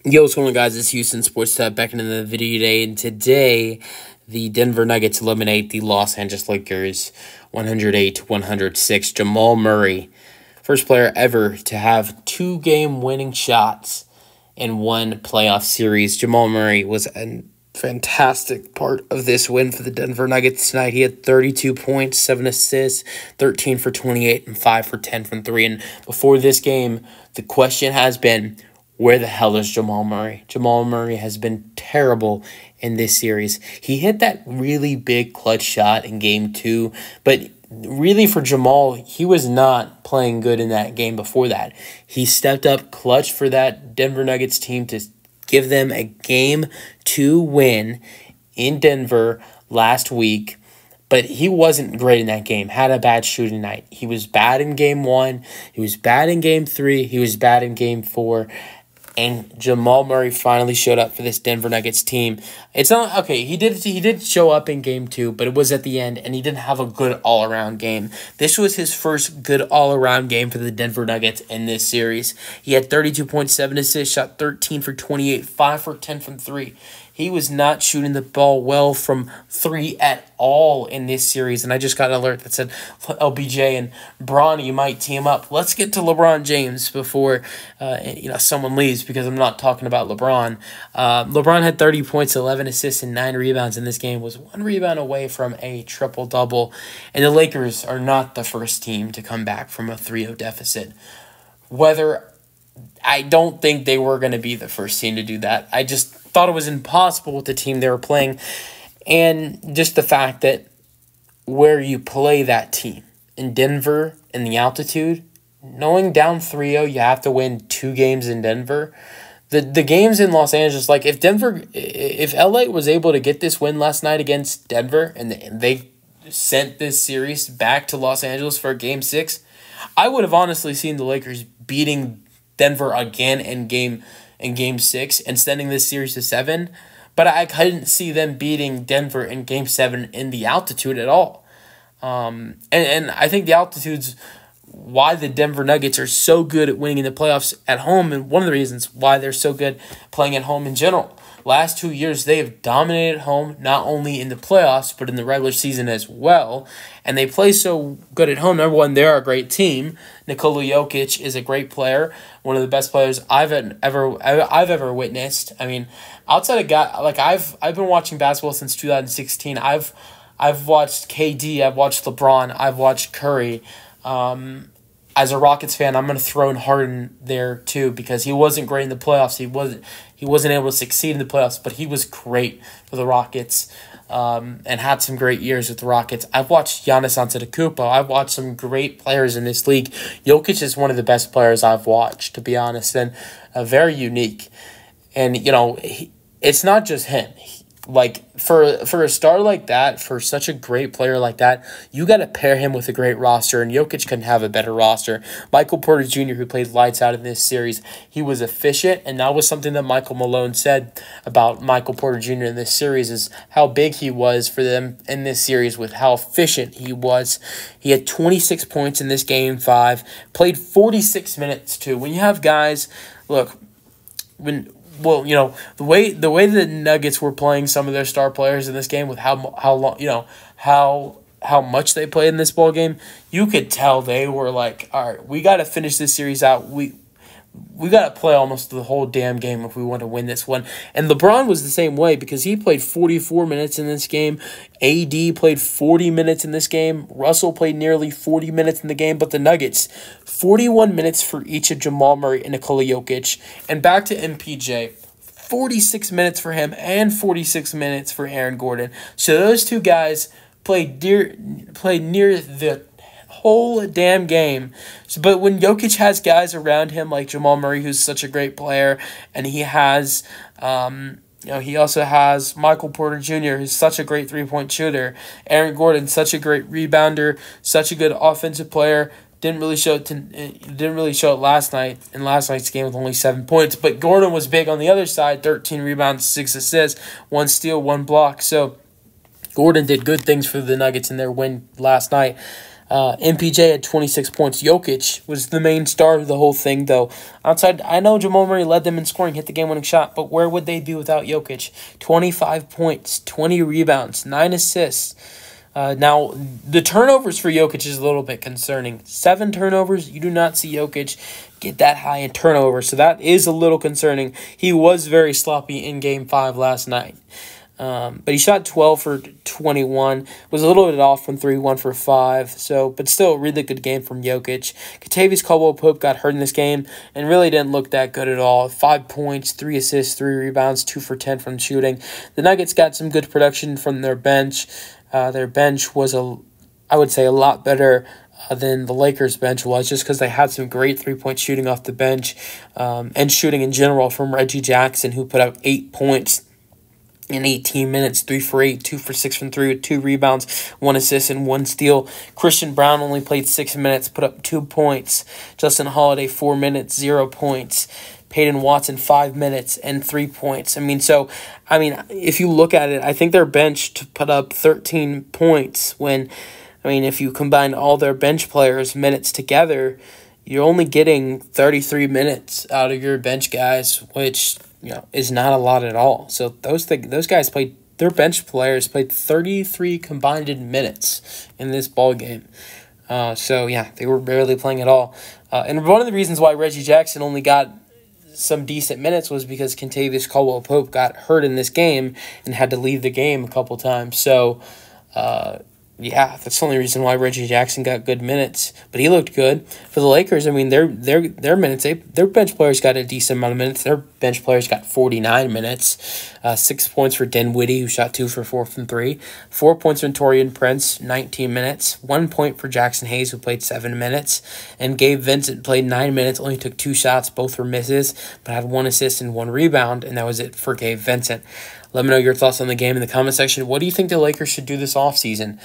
Yo, what's going on, guys? It's Houston Sports Tab back into the video today, and today the Denver Nuggets eliminate the Los Angeles Lakers 108-106. Jamal Murray, first player ever to have two-game winning shots in one playoff series. Jamal Murray was a fantastic part of this win for the Denver Nuggets tonight. He had 32 points, 7 assists, 13 for 28, and 5 for 10 from 3. And before this game, the question has been, where the hell is Jamal Murray? Jamal Murray has been terrible in this series. He hit that really big clutch shot in Game 2, but really for Jamal, he was not playing good in that game before that. He stepped up clutch for that Denver Nuggets team to give them a Game 2 win in Denver last week, but he wasn't great in that game. Had a bad shooting night. He was bad in Game 1. He was bad in Game 3. He was bad in Game 4. And Jamal Murray finally showed up for this Denver Nuggets team. It's not okay. He did show up in Game 2, but it was at the end, and he didn't have a good all-around game. This was his first good all-around game for the Denver Nuggets in this series. He had 32.7 assists, shot 13 for 28, 5 for 10 from 3. He was not shooting the ball well from 3 at all in this series. And I just got an alert that said LBJ and Bronny might team up. Let's get to LeBron James before someone leaves, because I'm not talking about LeBron. LeBron had 30 points, 11 assists, and 9 rebounds in this game. Was 1 rebound away from a triple-double. And the Lakers are not the first team to come back from a 3-0 deficit. I don't think they were going to be the first team to do that. I just thought it was impossible with the team they were playing. And just the fact that where you play that team, in Denver, in the altitude, knowing down 3-0, you have to win 2 games in Denver. The games in Los Angeles, like if LA was able to get this win last night against Denver and they sent this series back to Los Angeles for Game 6, I would have honestly seen the Lakers beating Denver again in Game 6 and sending this series to 7, but I couldn't see them beating Denver in Game 7 in the altitude at all. And I think the altitude's why the Denver Nuggets are so good at winning in the playoffs at home, and one of the reasons why they're so good playing at home in general. Last 2 years, they have dominated home, not only in the playoffs, but in the regular season as well. And they play so good at home. Number one, they're a great team. Nikola Jokic is a great player, one of the best players I've ever witnessed. I mean, outside of guy, like I've been watching basketball since 2016. I've watched KD, I've watched LeBron, I've watched Curry. As a Rockets fan, I'm going to throw in Harden there too, because he wasn't great in the playoffs. He wasn't able to succeed in the playoffs, but he was great for the Rockets and had some great years with the Rockets. I've watched Giannis Antetokounmpo. I've watched some great players in this league. Jokic is one of the best players I've watched, to be honest, and very unique. And, it's not just him. Like, for a star like that, for such a great player like that, you got to pair him with a great roster, and Jokic couldn't have a better roster. Michael Porter Jr., who played lights out in this series, he was efficient, and that was something that Michael Malone said about Michael Porter Jr. in this series, is how big he was for them in this series with how efficient he was. He had 26 points in this Game 5, played 46 minutes too. When you have guys, look, the way the Nuggets were playing some of their star players in this game, with how long, how much they played in this ball game, you could tell they were like, all right, we got to finish this series out. We got to play almost the whole damn game if we want to win this one. And LeBron was the same way, because he played 44 minutes in this game. AD played 40 minutes in this game. Russell played nearly 40 minutes in the game. But the Nuggets, 41 minutes for each of Jamal Murray and Nikola Jokic. And back to MPJ, 46 minutes for him and 46 minutes for Aaron Gordon. So those two guys played near the whole damn game. But when Jokic has guys around him like Jamal Murray, who's such a great player, and he has, he also has Michael Porter Jr., who's such a great three-point shooter. Aaron Gordon, such a great rebounder, such a good offensive player. Didn't really show it last night in last night's game with only 7 points. But Gordon was big on the other side, 13 rebounds, 6 assists, 1 steal, 1 block. So Gordon did good things for the Nuggets in their win last night. MPJ had 26 points. Jokic was the main star of the whole thing, though. Outside, I know Jamal Murray led them in scoring, hit the game-winning shot, but where would they be without Jokic? 25 points, 20 rebounds, 9 assists. Now, the turnovers for Jokic is a little bit concerning. 7 turnovers. You do not see Jokic get that high in turnovers, so that is a little concerning. He was very sloppy in Game 5 last night. But he shot 12 for 21, was a little bit off from 3, 1 for 5, but still a really good game from Jokic. Kentavious Caldwell-Pope got hurt in this game and really didn't look that good at all. 5 points, 3 assists, 3 rebounds, 2 for 10 from shooting. The Nuggets got some good production from their bench. Their bench was, I would say, a lot better than the Lakers' bench was, just because they had some great three-point shooting off the bench and shooting in general from Reggie Jackson, who put up 8 points in 18 minutes, 3 for 8, 2 for 6 from 3 with 2 rebounds, 1 assist, and 1 steal. Christian Brown only played 6 minutes, put up 2 points. Justin Holiday, 4 minutes, 0 points. Peyton Watson, 5 minutes and 3 points. If you look at it, I think their bench to put up 13 points if you combine all their bench players' minutes together, you're only getting 33 minutes out of your bench guys, which is not a lot at all. So those guys played. Their bench players played 33 combined minutes in this ball game. They were barely playing at all. And one of the reasons why Reggie Jackson only got some decent minutes was because Kentavious Caldwell-Pope got hurt in this game and had to leave the game a couple times. So, that's the only reason why Reggie Jackson got good minutes. But he looked good. For the Lakers, their minutes, their bench players got a decent amount of minutes. Their bench players got 49 minutes. 6 points for Dinwiddie, who shot 2 for 4 from 3. 4 points for Taurean Prince, 19 minutes. 1 point for Jackson Hayes, who played 7 minutes. And Gabe Vincent played 9 minutes, only took 2 shots. Both were misses, but had 1 assist and 1 rebound, and that was it for Gabe Vincent. Let me know your thoughts on the game in the comment section. What do you think the Lakers should do this offseason?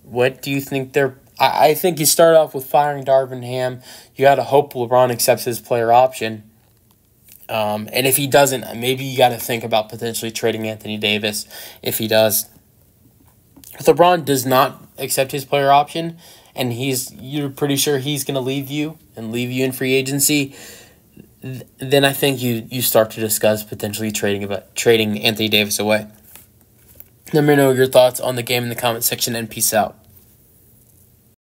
What do you think I think you start off with firing Darvin Ham. You got to hope LeBron accepts his player option. And if he doesn't, maybe you got to think about potentially trading Anthony Davis if he does. If LeBron does not accept his player option and you're pretty sure he's going to leave you in free agency, then I think you start to discuss potentially trading Anthony Davis away. Let me know your thoughts on the game in the comment section, and peace out.